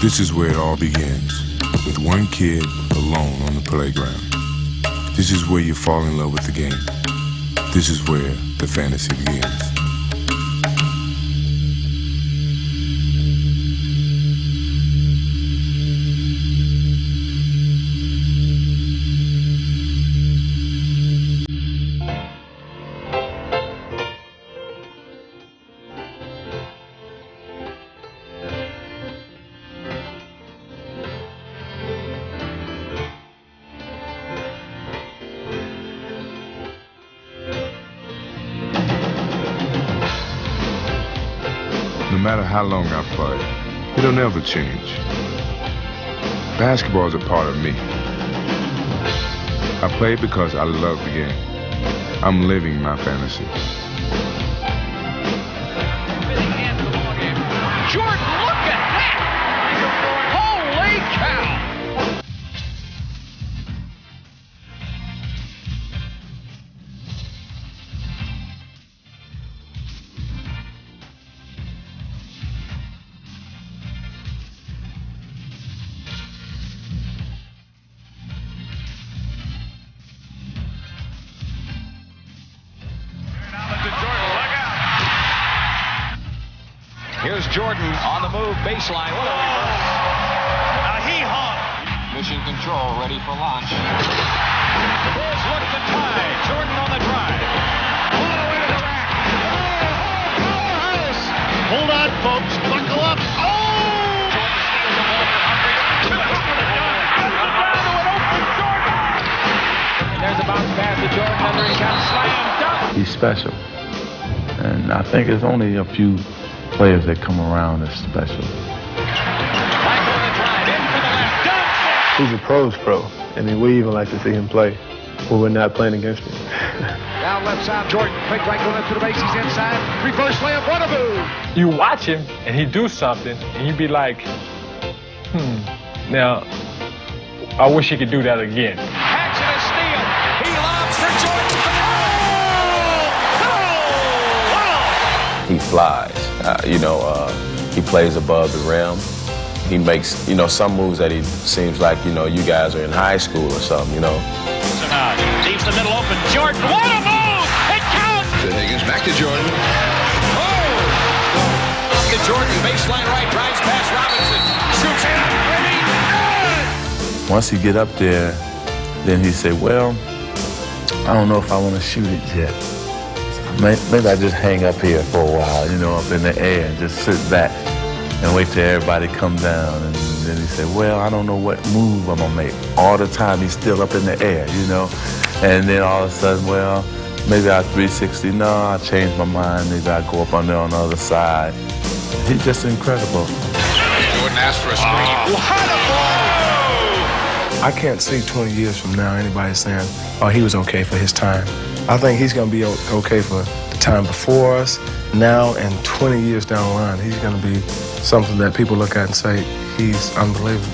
This is where it all begins, with one kid alone on the playground. This is where you fall in love with the game. This is where the fantasy begins. No matter how long I play, it'll never change. Basketball is a part of me. I play because I love the game. I'm living my fantasy. Jordan, look at that! Holy cow! Here's Jordan on the move, baseline. What a reverse. A hee-haw. Mission control, ready for launch. Bulls look to tie. Jordan on the drive. All the way to the rack. Powerhouse. Hold on, folks. Buckle up. Oh! Jordan steals the ball for Humphries. And there's a bounce pass to Jordan. Under count. Slam dunk. He's special. And I think it's only a few players that come around that's special. He's a pro's pro. I mean, we even like to see him play when we're not playing against him. Down left side, Jordan. Fake right going up to the base. He's inside. Reverse layup. What a move. You watch him and he do something and you be like, now, I wish he could do that again. Hacks and a steal. He lobs for Jordan. He flies. He plays above the rim. He makes, some moves that he seems like, you guys are in high school or something, Leaves the middle open. Jordan, what a move! It counts! To Higgins, back to Jordan. Oh! To Jordan, baseline right, drives past Robinson. Shoots it up, ready, good! Once he get up there, then he say, well, I don't know if I want to shoot it yet. Maybe I just hang up here for a while, up in the air and just sit back and wait till everybody come down. And then he said, well, I don't know what move I'm going to make. All the time he's still up in the air, And then all of a sudden, well, maybe I'll 360. No, I changed my mind. Maybe I'll go up on there on the other side. He's just incredible. Jordan asked for a screen. What a ball! I can't see 20 years from now anybody saying, oh, he was okay for his time. I think he's going to be okay for the time before us, now, and 20 years down the line. He's going to be something that people look at and say, he's unbelievable.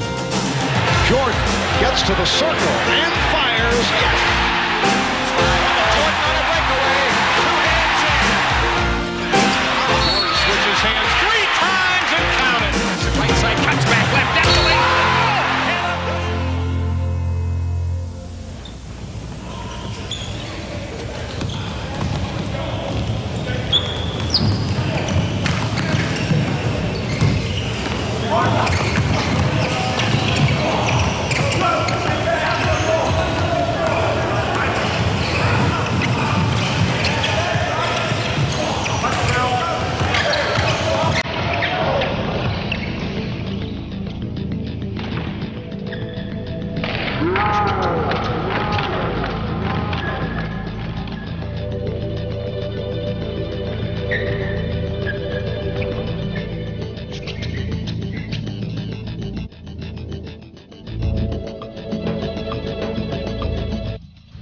Jordan gets to the circle and fires. Yes! Jordan on a breakaway. Two hands in. Switches hands 3 times and counted. Right side cuts back left. That's the way.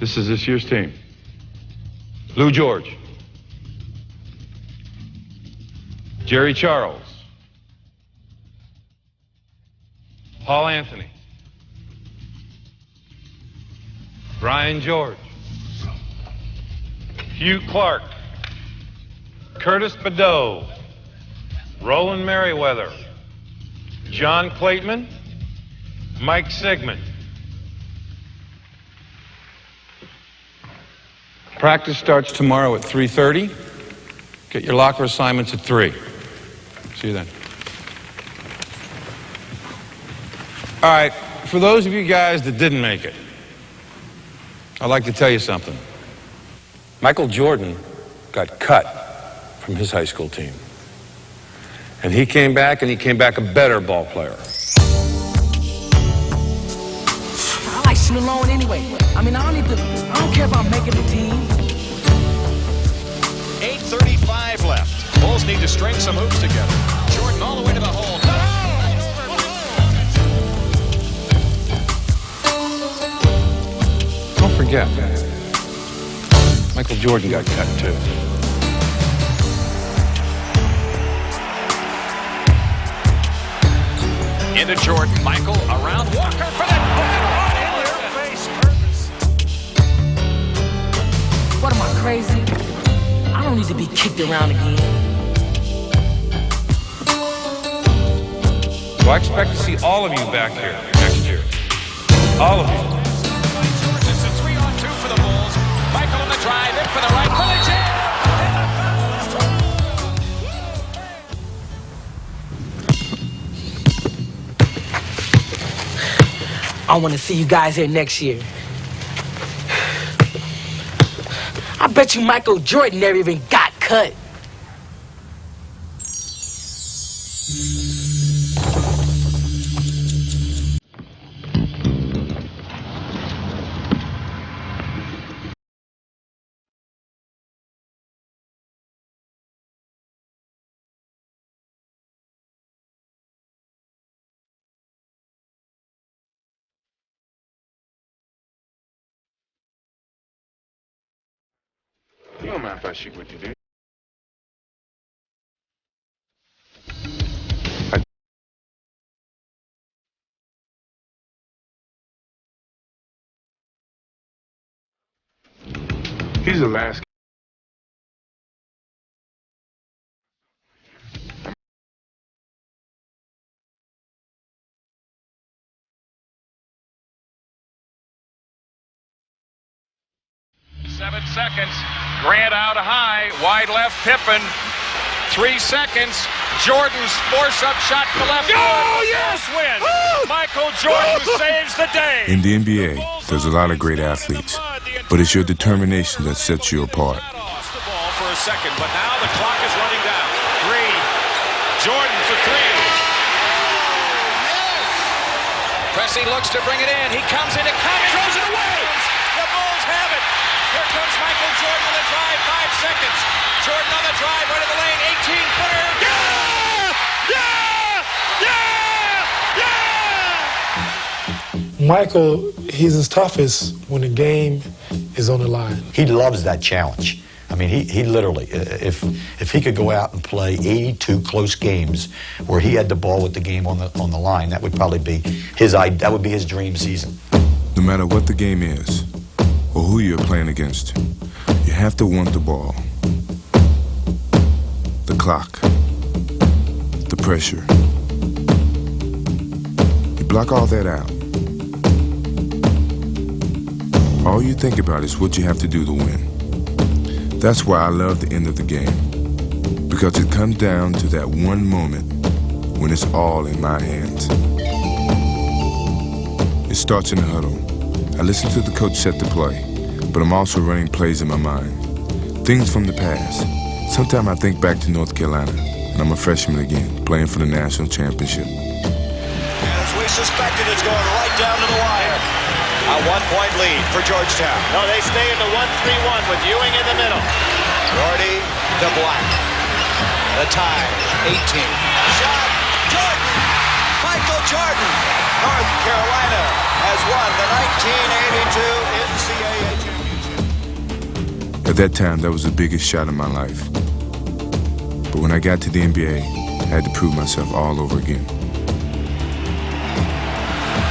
This is this year's team. Lou George. Jerry Charles. Paul Anthony. Brian George. Hugh Clark. Curtis Badeau. Roland Merriweather. John Clayton. Mike Sigmund. Practice starts tomorrow at 3:30. Get your locker assignments at 3. See you then. All right, for those of you guys that didn't make it, I'd like to tell you something. Michael Jordan got cut from his high school team. And he came back a better ball player. I like shooting alone anyway. I mean, I don't care about making the team. 8:35 left. Bulls need to string some hoops together. Jordan all the way to the hole. Don't forget, Michael Jordan got cut too. Into Jordan. Michael around Walker for the in your face purpose. What am I, crazy? I don't need to be kicked around again. So I expect to see all of you back here next year. All of you. It's a 3-on-2 for the Bulls. Michael on the drive, in for the right, for the jam. I want to see you guys here next year. I bet you Michael Jordan never even got cut. You don't mind if I shoot with you, do you? He's the last. Seven seconds. Grant out high. Wide left. Pippen. 3 seconds. Jordan's force-up shot to left. Oh, yes! Win. Michael Jordan saves the day. In the NBA, there's a lot of great athletes, but it's your determination that sets you apart. Lost the ball for a second, but now the clock is running down. 3. Jordan for 3. Pressey looks to bring it in. He comes in. It throws it away. The Bulls have it. Here comes Michael Jordan on the drive. 5 seconds. Jordan on the drive, right of the lane. 18-footer. Michael, he's his toughest when the game is on the line. He loves that challenge. I mean, he literally, if he could go out and play 82 close games where he had the ball with the game on the line, that would probably be his dream season. No matter what the game is, or who you're playing against, you have to want the ball. The clock. The pressure. You block all that out. All you think about is what you have to do to win. That's why I love the end of the game. Because it comes down to that one moment when it's all in my hands. It starts in the huddle. I listen to the coach set the play, but I'm also running plays in my mind. Things from the past. Sometimes I think back to North Carolina, and I'm a freshman again, playing for the national championship. As we suspected, it's going right down to the wire. A 1-point lead for Georgetown. No, they stay in the 1-3-1 with Ewing in the middle. Gordy to Black. The tie, 18. Shot, Jordan! Michael Jordan! North Carolina has won the 1982 NCAA championship. that time, that was the biggest shot of my life. But when I got to the NBA, I had to prove myself all over again.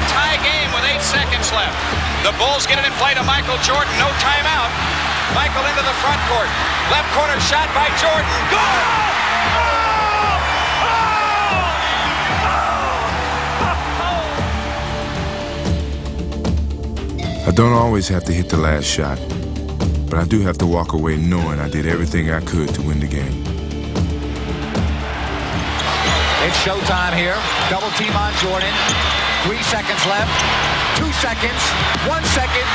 Tie game with 8 seconds left. The Bulls get it in play to Michael Jordan. No timeout. Michael into the front court. Left corner shot by Jordan. Good! I don't always have to hit the last shot, but I do have to walk away knowing I did everything I could to win the game. It's showtime here. Double team on Jordan. 3 seconds left. 2 seconds. 1 second.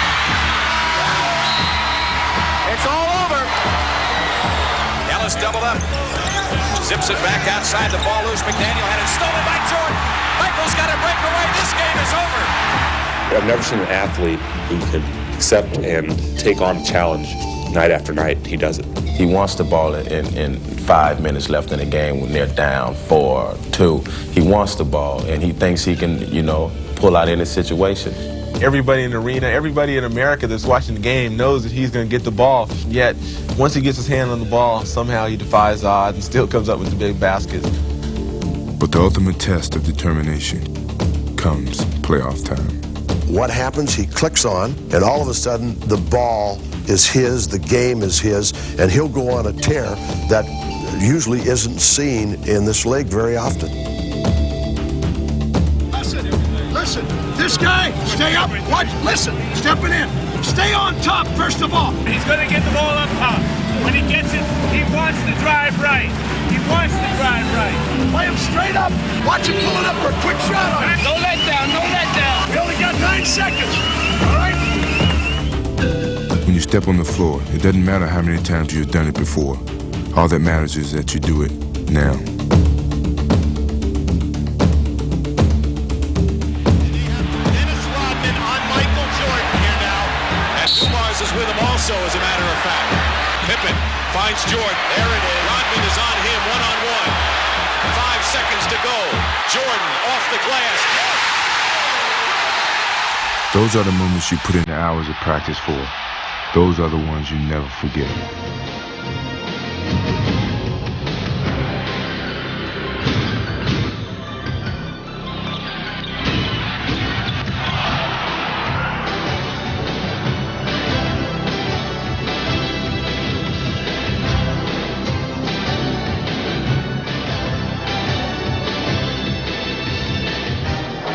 It's all over. Ellis double up. Zips it back outside. The ball loose. McDaniel had it stolen by Jordan. Michael's got to break away. This game is over. I've never seen an athlete who could accept and take on a challenge night after night. He does it. He wants the ball in 5 minutes left in the game when they're down 4-2. He wants the ball, and he thinks he can, pull out any situation. Everybody in the arena, everybody in America that's watching the game knows that he's going to get the ball. Yet, once he gets his hand on the ball, somehow he defies odds and still comes up with the big baskets. But the ultimate test of determination comes playoff time. What happens, he clicks on, and all of a sudden the ball is his, the game is his, and he'll go on a tear that usually isn't seen in this league very often. Listen, this guy, stay up, watch, listen, stepping in. Stay on top, first of all. He's going to get the ball up top. When he gets it, he wants to drive right. He wants to drive right. Play him straight up. Watch him pull it up for a quick shot on it. No let down, no let down. We only got 9 seconds, all right? When you step on the floor, it doesn't matter how many times you've done it before. All that matters is that you do it now. Is with him also, as a matter of fact. Pippen finds Jordan. There it is. Rodman is on him, one-on-one. 5 seconds to go. Jordan off the glass. Those are the moments you put in the hours of practice for. Those are the ones you never forget.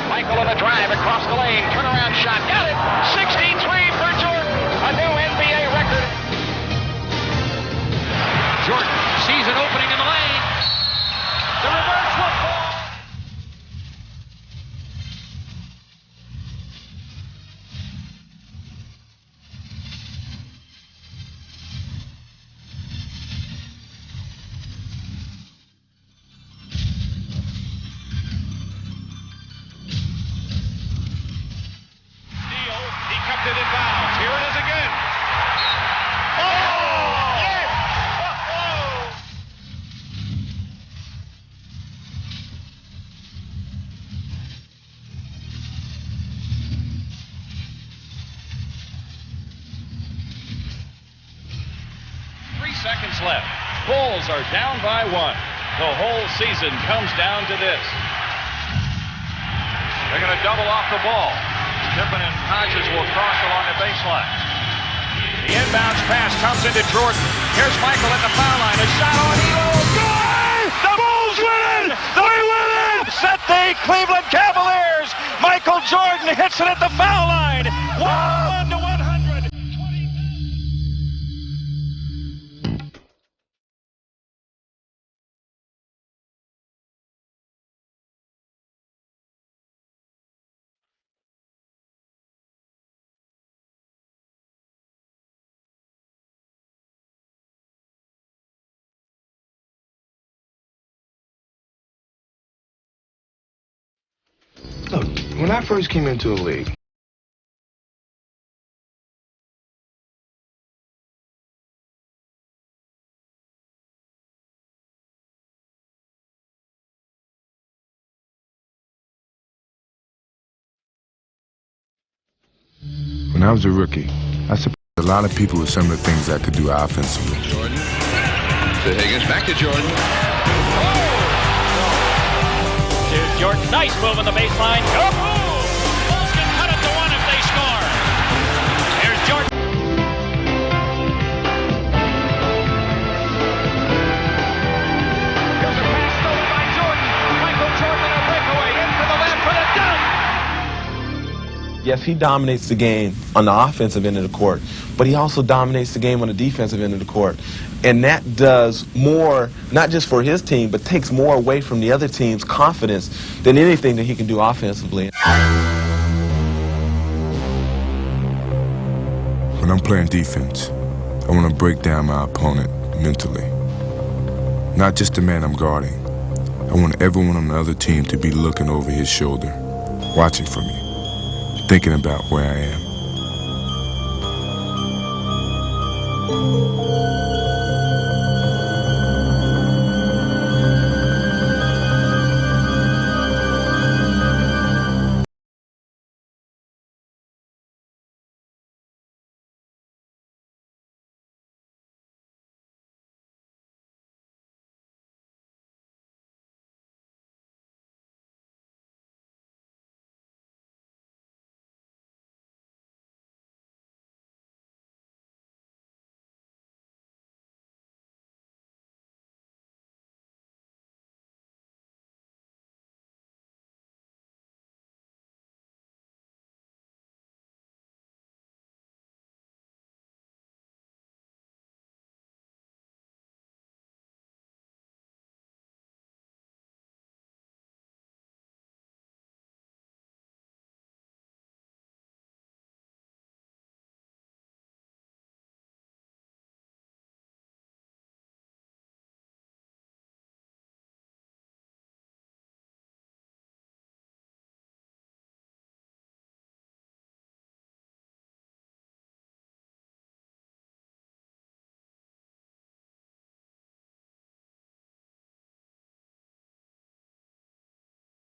Michael on a drive across the lane. Turnaround shot. Got it. 63 for Jordan. A new NBA record. Jordan sees an opening in the lane. The reverse will fall. It in bounds. Here it is again. Oh! Yes! Oh! 3 seconds left. Bulls are down by 1. The whole season comes down to this. They're going to double off the ball. Pippen and Hodges will cross along the baseline. The inbounds pass comes into Jordan. Here's Michael at the foul line. A shot on Elo. Good! The Bulls win it! They win it! Set the Cleveland Cavaliers. Michael Jordan hits it at the foul line. 101 to 100. Look, when I first came into the league, when I was a rookie, I suppose A lot of people with some of the things I could do offensively. Jordan to Higgins, back to Jordan. To Jordan, nice move on the baseline. Go move! Bulls can cut it to one if they score. Here's Jordan. Here's a pass stolen by Jordan. Michael Jordan on a breakaway into the left for the dunk. Yes, he dominates the game on the offensive end of the court, but he also dominates the game on the defensive end of the court. And that does more, not just for his team, but takes more away from the other team's confidence than anything that he can do offensively. When I'm playing defense, I want to break down my opponent mentally. Not just the man I'm guarding. I want everyone on the other team to be looking over his shoulder, watching for me, thinking about where I am.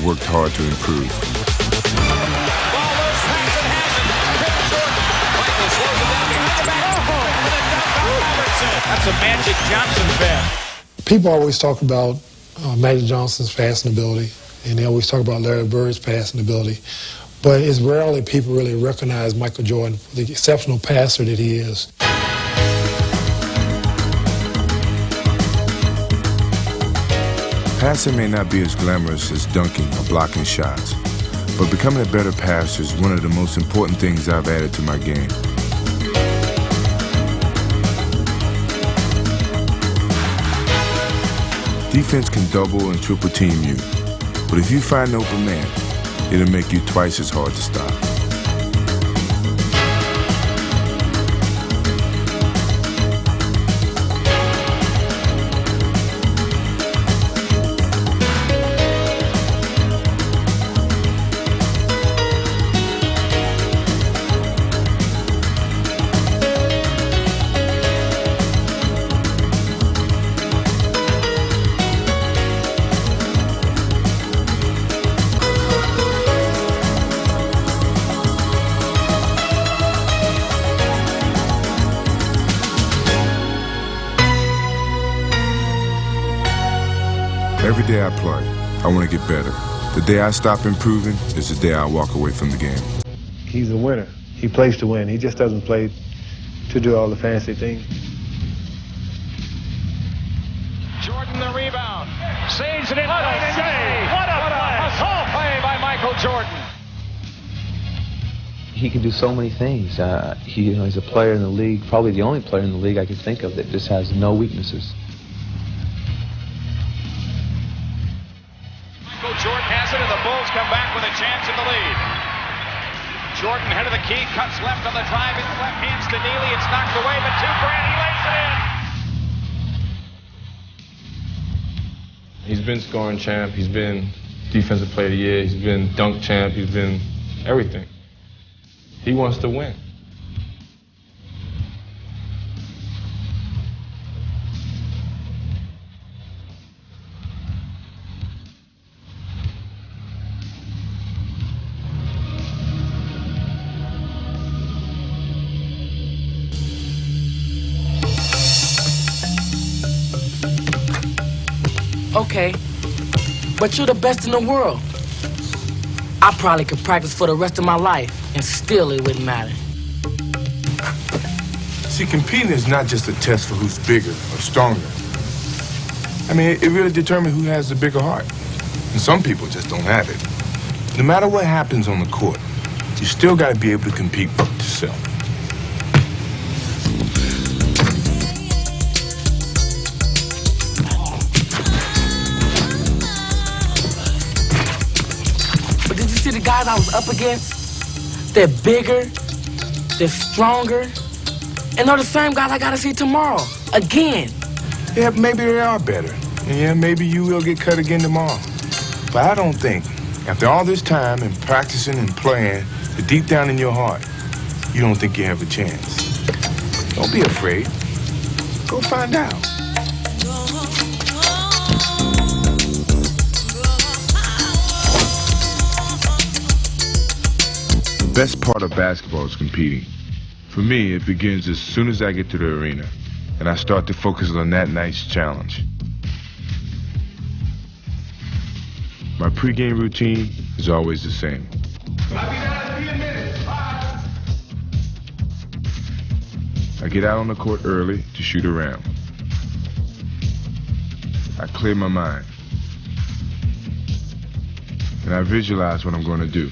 Worked hard to improve. That's a Magic Johnson pass. People always talk about Magic Johnson's passing ability, and they always talk about Larry Bird's passing ability. But it's rarely people really recognize Michael Jordan for the exceptional passer that he is. Passing may not be as glamorous as dunking or blocking shots, but becoming a better passer is one of the most important things I've added to my game. Defense can double and triple team you, but if you find an open man, it'll make you twice as hard to stop. Every day I play, I want to get better. The day I stop improving is the day I walk away from the game. He's a winner. He plays to win. He just doesn't play to do all the fancy things. Jordan the rebound. Saves it in. What a save! What a play! A hustle play by Michael Jordan. He can do so many things. He's a player in the league, probably the only player in the league I can think of that just has no weaknesses. Michael Jordan has it, and the Bulls come back with a chance in the lead. Jordan, head of the key, cuts left on the drive, in left hands to Neely. It's knocked away, but two Grant, he lays it in. He's been scoring champ. He's been defensive player of the year. He's been dunk champ. He's been everything. He wants to win. Okay, but you're the best in the world. I probably could practice for the rest of my life, and still it wouldn't matter. See, competing is not just a test for who's bigger or stronger. I mean, it really determines who has the bigger heart. And some people just don't have it. No matter what happens on the court, you still got to be able to compete for yourself. But did you see the guys I was up against? They're bigger, they're stronger, and they're the same guys I gotta see tomorrow, again. Yeah, maybe they are better. And yeah, maybe you will get cut again tomorrow. But I don't think, after all this time and practicing and playing, that deep down in your heart, you don't think you have a chance. Don't be afraid. Go find out. The best part of basketball is competing. For me, it begins as soon as I get to the arena, and I start to focus on that night's challenge. My pregame routine is always the same. I get out on the court early to shoot around. I clear my mind. And I visualize what I'm going to do.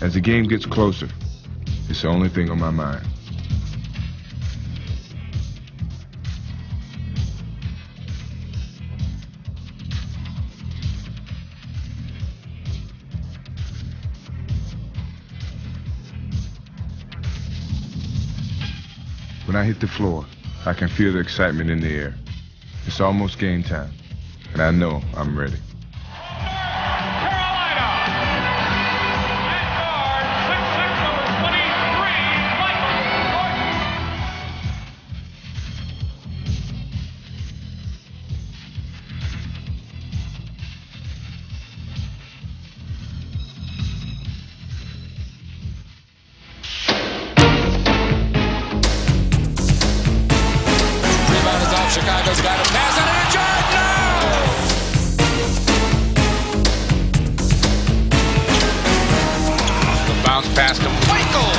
As the game gets closer, it's the only thing on my mind. When I hit the floor, I can feel the excitement in the air. It's almost game time, and I know I'm ready. Chicago's got a pass on it, Jordan! The bounce pass to Michael!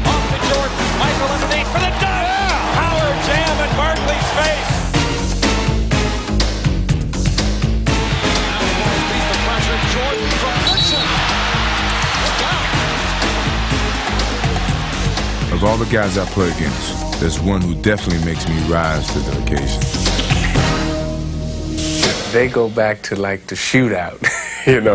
Off to Jordan. Michael underneath for the dunk! Yeah. Power jam in Barkley's face! Now the Warriors beat the pressure. Jordan from Woodson. Look out! Of all the guys I play against, there's one who definitely makes me rise to the occasion. They go back to like the shootout, you know.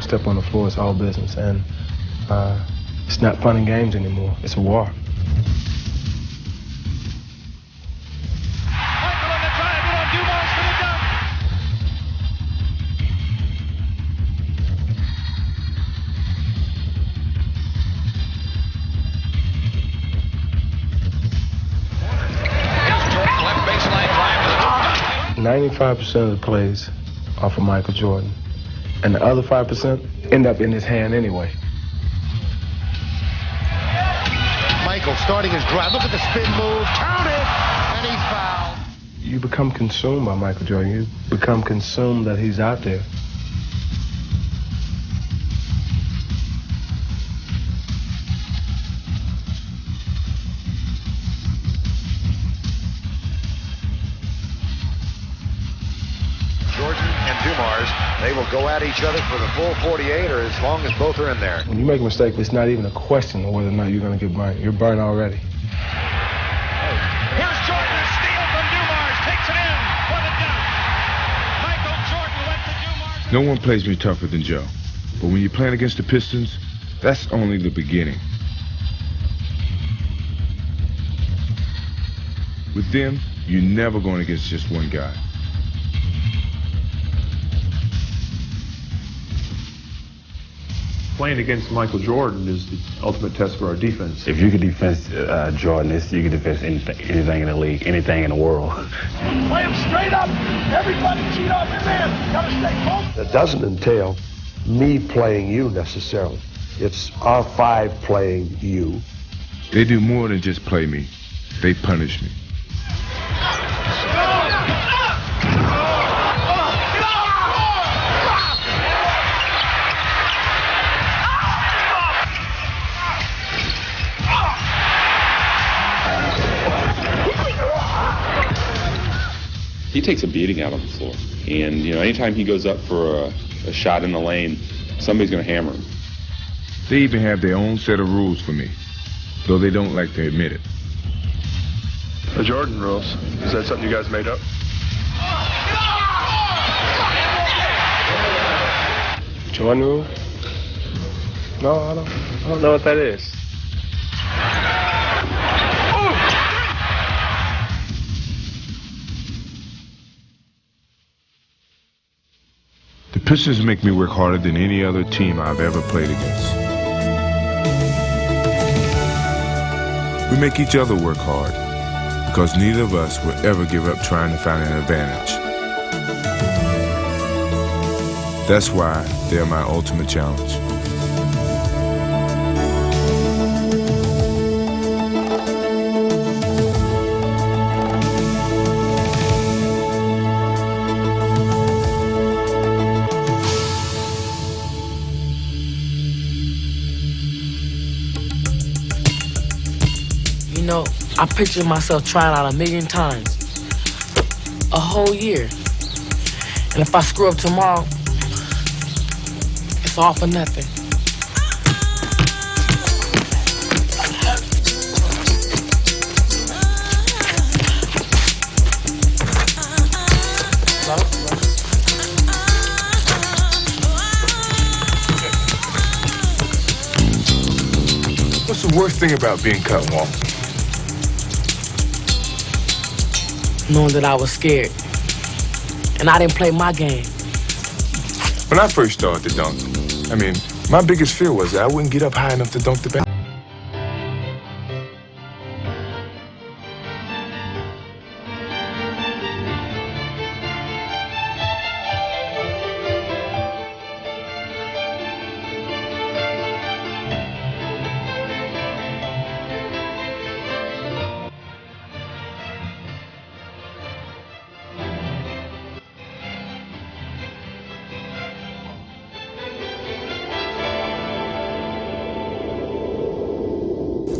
Step on the floor, it's all business, and It's not fun and games anymore. It's a war. Jordan left baseline drive to the 95% of the plays are for Michael Jordan, and the other 5% end up in his hand anyway. Michael starting his drive. Look at the spin move. Count it, and he's fouled. You become consumed by Michael Jordan. You become consumed that he's out there. Jordan and Dumars, they will go at each other for the full 48 or as long as both are in there. When you make a mistake, it's not even a question of whether or not you're going to get burned. You're burned already. Here's Jordan, a steal from Dumars, takes it in for the dunk. Michael Jordan went to Dumars. No one plays me tougher than Joe. But when you're playing against the Pistons, that's only the beginning. With them, you're never going against just one guy. Playing against Michael Jordan is the ultimate test for our defense. If you could defend Jordan, you could defend anything in the league, anything in the world. Play him straight up. Everybody cheat off your man. Gotta stay focused. That doesn't entail me playing you necessarily. It's our five playing you. They do more than just play me. They punish me. He takes a beating out on the floor. And, you know, anytime he goes up for a shot in the lane, somebody's going to hammer him. They even have their own set of rules for me, though they don't like to admit it. The Jordan rules. Is that something you guys made up? Jordan rule? No, I don't know what that is. The Pistons make me work harder than any other team I've ever played against. We make each other work hard because neither of us will ever give up trying to find an advantage. That's why they're my ultimate challenge. You know, I pictured myself trying out 1,000,000 times. A whole year. And if I screw up tomorrow, it's all for nothing. What's the worst thing about being cut, Walt? Knowing that I was scared. And I didn't play my game. When I first started to dunk, my biggest fear was that I wouldn't get up high enough to dunk the basket.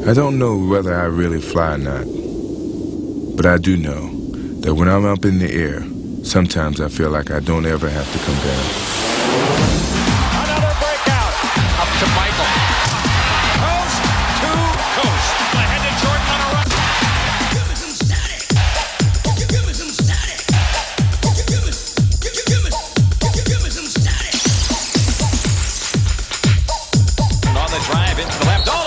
I don't know whether I really fly or not, but I do know that when I'm up in the air, sometimes I feel like I don't ever have to come down. Another breakout. Up to Michael. Coast to coast. Ahead to Jordan on a run. Give me some static. Give me some static. Give me some static. On the drive into the left. Oh!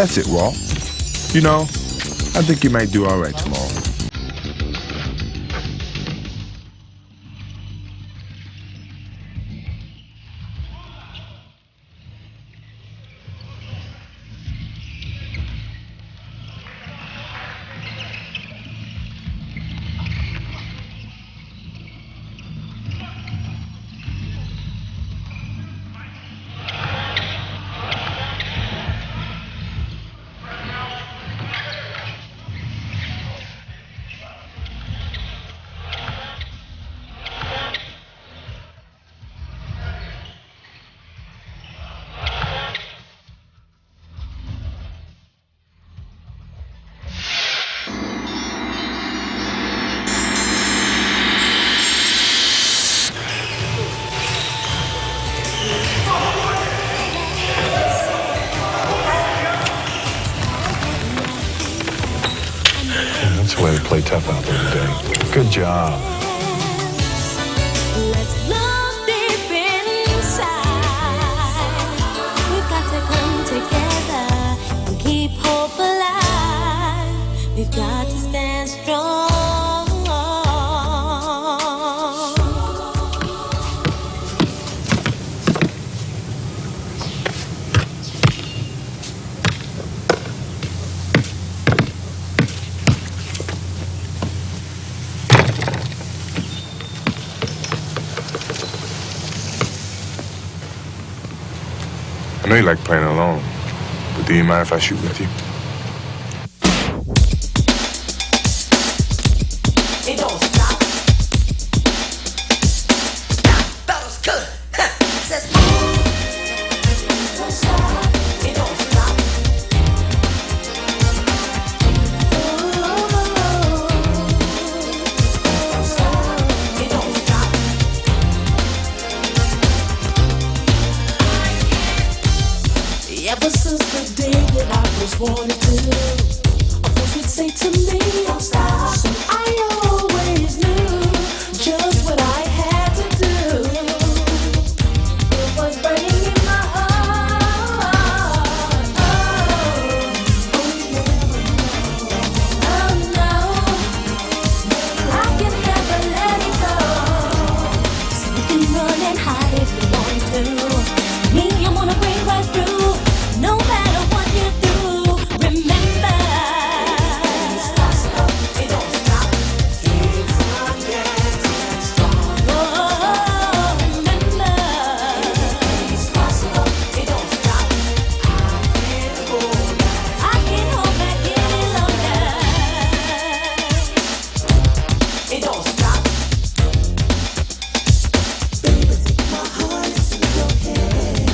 That's it, Walt. You know, I think you might do all right tomorrow. That's the way to play tough out there today. Good job. Let's look deep inside. We've got to come together and keep hope alive. We've got to stand strong. I know you like playing alone, but do you mind if I shoot with you? It don't stop. That was good. Says don't stop. It don't stop. Don't stop. It don't stop. Ever since the day that I was wanted to, a voice would say to me, don't stop. So I always knew just what I had to do. It was burning in my heart. Oh no, I can never let it go. So you can run and hide if you want to. Me, I'm gonna break right through. No matter what you do, remember, it's possible, it don't stop. Keeps on getting stronger. Oh, remember, it's possible, it don't stop. I can't hold back any longer. It don't stop. Baby, take my heart into your hand.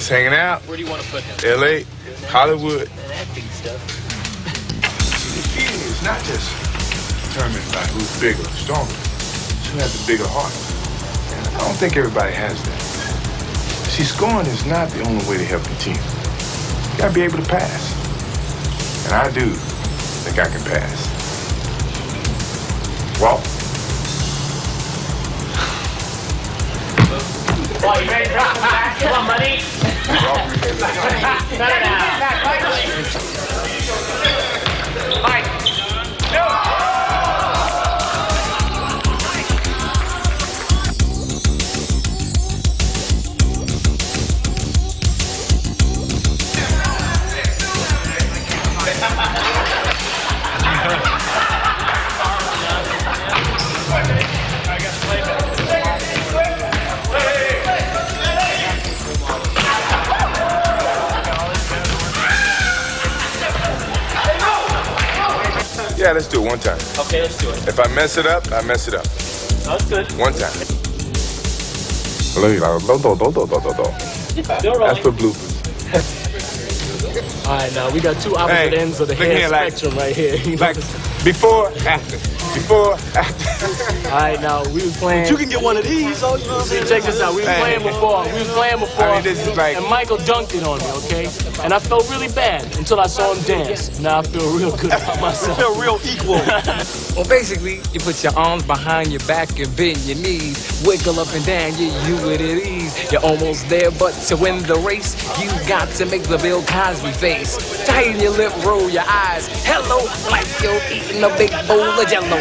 Just hanging out. Where do you want to put him? L.A., Hollywood. And acting stuff. See, the feeling is not just determined by who's bigger or stronger. It's who has the bigger heart. And I don't think everybody has that. See, scoring is not the only way to help your team. You gotta be able to pass. And I do think I can pass. Walk. Oh, you ready to drop some back? Come on, buddy. Mike. Yeah, let's do it one time. Okay, let's do it. If I mess it up, I mess it up. That's good. One time. That's for bloopers. All right, now we got two opposite ends of the hair spectrum right here. You know? Like before, after. Before, after. All right, now we was playing. But you can get one of these. Oh, you know what I'm saying? Check this out. We was playing before. I mean, this is like... And Michael dunked it on me, okay? And I felt really bad until I saw him dance. Now I feel real good about myself. I feel real equal. Well, basically, you put your arms behind your back and bend your knees. Wiggle up and down, you with it ease. You're almost there, but to win the race, you got to make the Bill Cosby face. Tighten your lip, roll your eyes. Hello, like you're eating a big bowl of Jell-O.